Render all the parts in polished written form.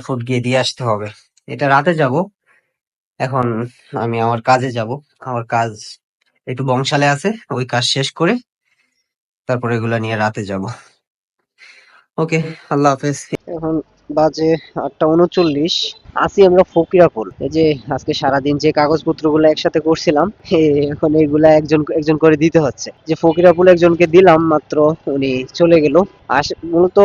Food গিয়ে দিয়ে আসতে হবে। এটা রাতে যাব। এখন আমি আমার কাজে যাব। আমার কাজ একটু বংশালে আছে, ওই কাজ শেষ করে তারপর এগুলা নিয়ে রাতে যাব। ওকে, আল্লাহ হাফেজ। এখন বাজে 8:39। আছি আমরা ফকিরাপুল। এই যে আজকে সারাদিন যে কাগজপত্র গুলো একসাথে করছিলাম, এখন এগুলা একজন একজন করে দিতে হচ্ছে। যে ফকিরাপুল একজনকে দিলাম মাত্র, উনি চলে গেল। মূলত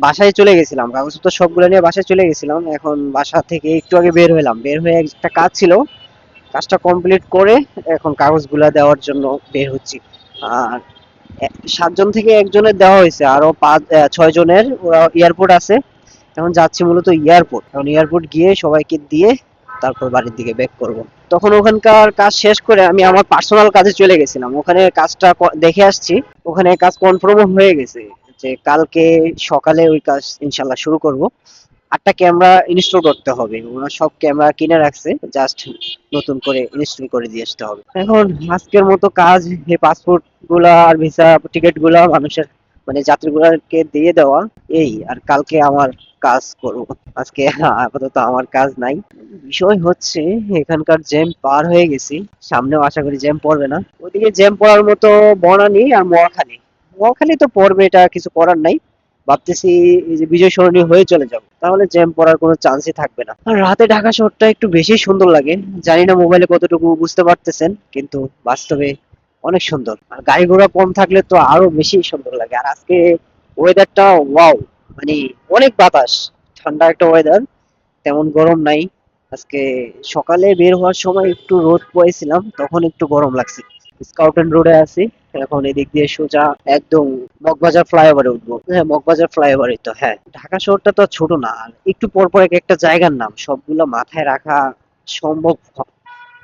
বাসায় চলে গেছিলাম, কাগজপত্র সবগুলো নিয়ে বাসায় চলে গেছিলাম। এখন বাসা থেকে একটু আগে বের হলাম, বের হয়ে একটা কাজ ছিল, কাজটা কমপ্লিট করে এখন কাগজগুলা দেওয়ার জন্য বের হচ্ছি। আর 7 জন থেকে একজনের দেওয়া হয়েছে, আরো 6 জনের ওরা এয়ারপোর্ট আছে। এখন যাচ্ছি মূলত এয়ারপোর্ট। এখন এয়ারপোর্ট গিয়ে সবাইকে দিয়ে তারপর বাড়ির দিকে ব্যাক করব। তখন ওখানকার কাজ শেষ করে আমি আমার পার্সোনাল কাজে চলে গেছিলাম, ওখানে কাজটা দেখে আসছি। ওখানে কাজ কনফার্ম হয়ে গেছে যে কালকে সকালে ওই কাজ ইনশাল্লাহ শুরু করব। 8টা ক্যামেরা ইনস্টল করতে হবে, ওরা সব ক্যামেরা কিনে রাখছে, জাস্ট নতুন করে ইনস্টল করে দিয়ে আসতে হবে। এখন আজকের মতো কাজ, এই পাসপোর্ট গুলা আর ভিসা টিকিট গুলা মানুষের মানে যাত্রীগুলোকে দিয়ে দেওয়া, এই আর কালকে আমার কাজ করব। আজকে আপাতত আমার কাজ নাই। বিষয় হচ্ছে এখানকার জ্যাম পার হয়ে গেছি, সামনেও আশা করি জ্যাম পড়বে না। ওইদিকে জ্যাম পড়ার মতো বনানী আর মহাখালী। মহাখালী তো পড়বে, এটা কিছু করার নাই। ভাবতেছি এই যে বিজয় সরণি হয়ে চলে যাব, তাহলে জ্যাম পড়ার কোনো চান্সই থাকবে না। আর রাতে ঢাকা শহরটা একটু বেশি সুন্দর লাগে। জানি না মোবাইলে কতটুকু বুঝতে পারতেছেন, কিন্তু বাস্তবে অনেক সুন্দর। আর গাড়ি ঘোড়া কম থাকলে তো আরো বেশি সুন্দর লাগে। আর আজকে ওয়েদারটা ওয়াও, মানে অনেক বাতাস, ঠান্ডা একটা ওয়েদার, তেমন গরম নাই। আজকে সকালে বের হওয়ার সময় একটু রোদ পেয়েছিলাম, তখন একটু গরম লাগছে। স্কাউটেন রোডে আছি, এখন এদিক দিয়ে সোজা একদম মগবাজার ফ্লাইওভারে উঠবো। হ্যাঁ, মগবাজার ফ্লাইওভারই তো। হ্যাঁ, ঢাকা শহরটা তো ছোট না, আর একটু পর পর এক একটা জায়গার নাম সবগুলো মাথায় রাখা সম্ভব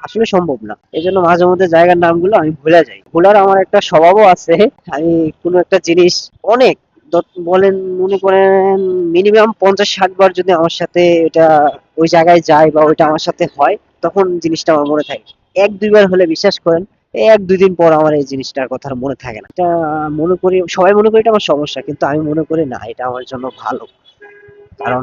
আসলে সম্ভব না। এই জন্য মাঝে মধ্যে জায়গার নামগুলো আমি ভুলে যাই। ভোলার আমার একটা স্বভাবও আছে। আমি কোনো একটা জিনিস অনেক বলেন, মনে করেন মিনিমাম 50-60 বার যদি আমার সাথে এটা ওই জায়গায় যায় বা ওইটা আমার সাথে হয়, তখন জিনিসটা আমার মনে থাকে। 1-2 বার হলে বিশ্বাস করেন, এই 1-2 দিন পর আমার এই জিনিসটার কথা আর মনে থাকে না। এটা মনে করি, সবাই মনে করি এটা আমার সমস্যা, কিন্তু আমি মনে করি না, এটা আমার জন্য ভালো। কারণ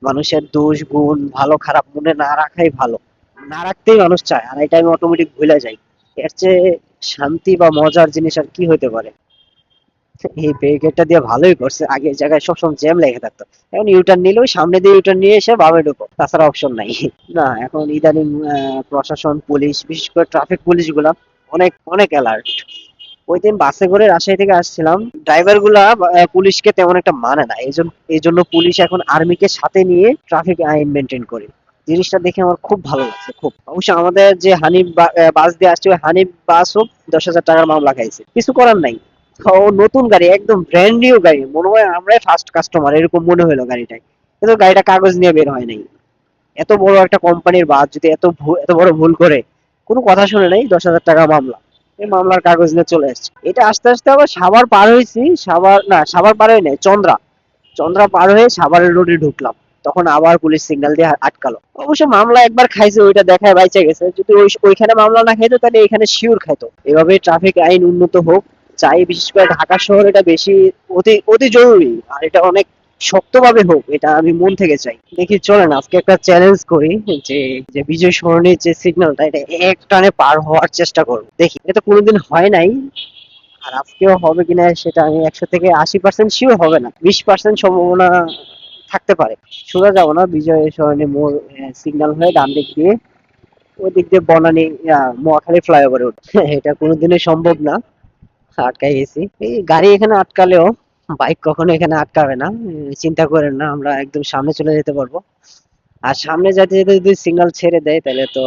মানুষের দোষ গুণ ভালো খারাপ মনে না রাখাই ভালো। না রাখতেই মানুষ চায়, আর এটা আমি অটোমেটিক ভুলে যাই। এর চেয়ে শান্তি বা মজার জিনিস আর কি হতে পারে। এই ব্যারিকেডটা দিয়ে ভালোই করছে, আগের জায়গায় সবসময় জ্যাম লেগে থাকতো। এখন ইউটার্ন নিলেও সামনে দিয়ে ইউটার্ন নিয়ে এসে বামে ঢুকো, তাছাড়া অপশন নাই। না, এখন ইদানিং প্রশাসন, পুলিশ, বিশেষ করে ট্রাফিক পুলিশ গুলা অনেক অনেক অ্যালার্ট। ওই দিন বাসে করে রাজশাহী থেকে আসছিলাম, ড্রাইভার গুলা পুলিশকে তেমন একটা মানে না, এই জন্য পুলিশ এখন আর্মিকে সাথে নিয়ে ট্রাফিক আইন মেনটেন করে। জিনিসটা দেখে আমার খুব ভালো লাগছে, খুব। অবশ্য আমাদের যে হানিফ বাস দিয়ে আসছে, ওই হানিফ বাসও 10,000 টাকার মামলা খাইছে, কিছু করার নাই। ও নতুন গাড়ি, একদম ব্র্যান্ড নিউ গাড়ি, মনে হয় আমরাই ফার্স্ট কাস্টমার এরকম মনে হলো গাড়িটায়। কিন্তু গাড়িটা কাগজ নিয়ে বের হয় নাই। এত বড় একটা কোম্পানির বাস যদি এত বড় ভুল করে, কোনো কথা শুনে নাই, 10,000 টাকা মামলা। এই মামলার কাগজ নিয়ে চলে আসছে। এটা আস্তে আস্তে আবার সাভার পার হয়েছি, সাভার না, সাভার পার হয়ে নাই, চন্দ্রা চন্দ্রা পার হয়ে সাভারের রোডে ঢুকলাম। তখন আবার পুলিশ সিগন্যাল দিয়ে আটকালো। অবশ্য মামলা একবার খাইছে, ওইটা দেখায় বাইচে গেছে। যদি ওইখানে মামলা না খাইতো, তাহলে এখানে শিওর খাইতো। এভাবে ট্রাফিক আইন উন্নত হোক চাই, বিশেষ করে ঢাকা শহর, এটা বেশি অতি অতি জরুরি। আর এটা অনেক শক্তভাবে হোক, এটা আমি মন থেকে চাই। দেখি চলেন আজকে একটা চ্যালেঞ্জ করি, যে যে বিজয় সরণির যে সিগন্যালটা, এটা এক টানে পার হওয়ার চেষ্টা করবো। দেখি, এটা তো কোনোদিন হয় নাই, আর আজকেও হবে কিনা সেটা আমি 100 থেকে 80% শিওর হবে না, 20% সম্ভাবনা থাকতে পারে। সোজা যাবো না, বিজয় সরণি মোড় সিগন্যাল হয়ে ডান দিক দিয়ে ওই দিক দিয়ে বনানী মহাখালী ফ্লাইওভারে উঠবো। এটা কোনোদিনই সম্ভব না, আটকাই গেছি। এই গাড়ি এখানে আটকালেও বাইক কখনো এখানে আটকাবে না, চিন্তা করেন না, আমরা একদম সামনে চলে যেতে পারবো। আর সামনে যেতে যেতে যদি সিগন্যাল ছেড়ে দেয়, তাহলে তো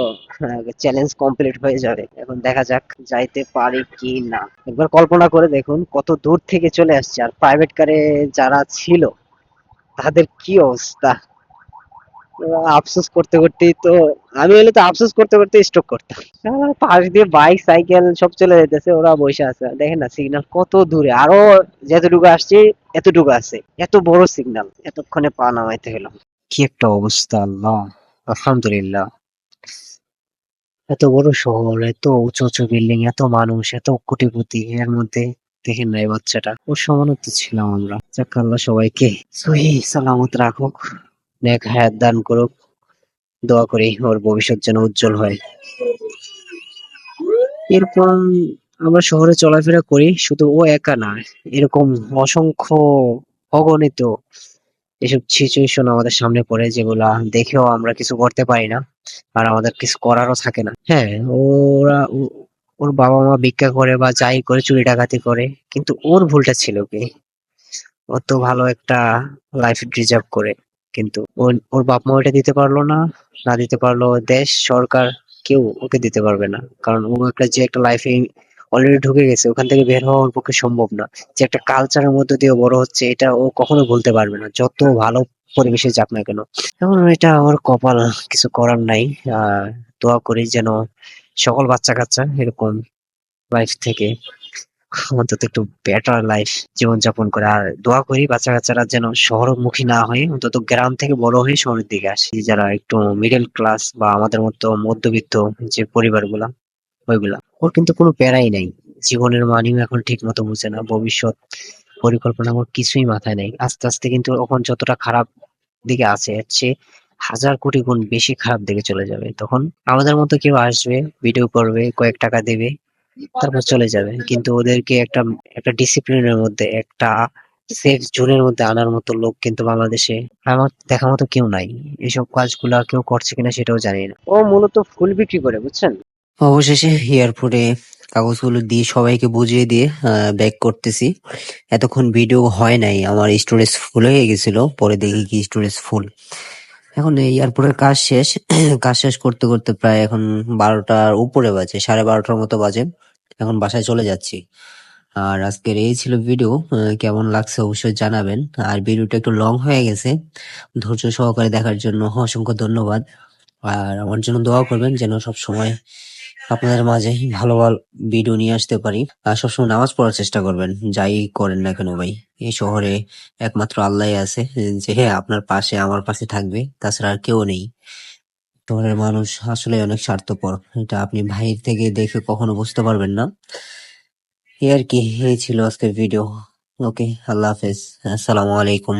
চ্যালেঞ্জ কমপ্লিট হয়ে যাবে। এখন দেখা যাক যাইতে পারি কি না। একবার কল্পনা করে দেখুন কত দূর থেকে চলে আসছে, আর প্রাইভেট কারে যারা ছিল তাদের কি অবস্থা। ওরা আফসোস করতে করতেই তো, আমি হলে তো আফসোস করতে করতে স্ট্রোক করতাম। পাশ দিয়ে বাইক সাইকেল সব চলে যেতেছে, ওরা বসে আছে। দেখেন না সিগন্যাল কত দূরে, আরো যেতটুকু আসছে এতটুকু আছে, এত বড় সিগন্যাল, এতক্ষণে পা নামাইতে গেল। কি একটা অবস্থা, আল্লাহ, আলহামদুলিল্লাহ। এত বড় শহর, এত উঁচু উঁচু বিল্ডিং, এত মানুষ, এত কোটিপতি, এর মধ্যে দেখেন না এই বাচ্চাটা, ওর সমানও তো ছিলাম আমরা। যাক, আল্লাহ সবাইকে সহি সালামত রাখুক। নেক হায়াত দান করুক, দোয়া করি ওর ভবিষ্যৎ যেন উজ্জ্বল হয়। এরকম আমরা শহরে চলাফেরা করি, শুধু ও একা না, এরকম অসংখ্য অগণিত এসব সিচুয়েশন আমাদের সামনে পড়ে যেগুলা দেখেও আমরা কিছু করতে পারি না, আর আমাদের কিছু করারও থাকে না। হ্যাঁ, ওর বাবা মা ভিক্ষা করে বা যাই করে, চুরি ডাকাতি করে, কিন্তু ওর ভুলটা ছিল কি? ও তো ভালো একটা লাইফ ডিজার্ভ করে, কিন্তু ওর বাপ মা ওইটা দিতে পারলো না। না দিতে পারলো দেশ, সরকার, কেউ ওকে দিতে পারবে না। কারণ ও একটা লাইফে অলরেডি ঢুকে গেছে, ওখান থেকে বের হওয়া ওর পক্ষে সম্ভব না। যে একটা কালচারের মধ্যে দিয়ে বড় হচ্ছে, এটা ও কখনো ভুলতে পারবে না, যত ভালো পরিবেশে যাক না কেন। এখন এটা ওর কপাল, কিছু করার নাই। দোয়া করি যেন সকল বাচ্চা কাচ্চা এরকম লাইফ থেকে অন্তত একটু বেটার লাইফ জীবনযাপন করে। আর দোয়া করি বাচ্চা কাচ্চারা যেন শহরমুখী না হয়ে অন্তত গ্রাম থেকে বড় হয়ে শহরের দিকে আসে, যারা একটু মিডল ক্লাস বা আমাদের মতো মধ্যবিত্ত যে পরিবারগুলা, ওইগুলা। ওর কিন্তু কোনো প্যারাই নাই, জীবনের মানেও এখন ঠিক মতো বুঝে না, ভবিষ্যৎ পরিকল্পনা ওর কিছুই মাথায় নেই। আস্তে আস্তে কিন্তু এখন যতটা খারাপ দিকে আছে, এর চেয়ে হাজার কোটি গুণ বেশি খারাপ দিকে চলে যাবে। তখন আমাদের মতো কেউ আসবে, ভিডিও করবে, কয়েক টাকা দেবে, তারপর চলে যাবে। কিন্তু ওদেরকে একটা একটা ডিসিপ্লিনের মধ্যে, একটা সেফ জোনের মধ্যে আনার মতো লোক কিন্তু বাংলাদেশে আমার দেখার মতো কেউ নাই। এসব কাজগুলা কেউ করছে কিনা সেটাও জানি না। ও মূলত ফুল বিক্রি করে, বুঝছেন। অবশেষে এয়ারপোর্টে কাগজগুলো দিয়ে সবাইকে বুঝিয়ে দিয়ে ব্যাক করতেছি। এতক্ষণ ভিডিও হয় নাই, আমার স্টোরেজ ফুল হয়ে গেছিল, পরে দেখি কি স্টোরেজ ফুল। এখন এই এয়ারপোর্টের কাজ শেষ। কাজ শেষ করতে করতে প্রায় এখন 12টার উপরে বাজে, 12:30টার মতো বাজে। এখন বাসায় চলে যাচ্ছি। আর আজকের এই ছিল ভিডিও। কেমন লাগছে অবশ্যই জানাবেন। আর ভিডিওটা একটু লং হয়ে গেছে, ধৈর্য সহকারে দেখার জন্য অসংখ্য ধন্যবাদ। আর আমার জন্য দোয়া করবেন যেন সব সময় আপনাদের মাঝে ভালো ভালো ভিডিও নিয়ে আসতে পারি। আর সবসময় নামাজ পড়ার চেষ্টা করবেন, যাই করেন না কেন ভাই। এই শহরে একমাত্র আল্লাহই আছে, যে হ্যাঁ আপনার পাশে, আমার পাশে থাকবে, তাছাড়া আর কেউ নেই। শহরের মানুষ আসলে অনেক স্বার্থপর, এটা আপনি বাহির থেকে দেখে কখনো বুঝতে পারবেন না। এই আর কি, এই ছিল আজকের ভিডিও। ওকে, আল্লাহ হাফেজ, আসসালামু আলাইকুম।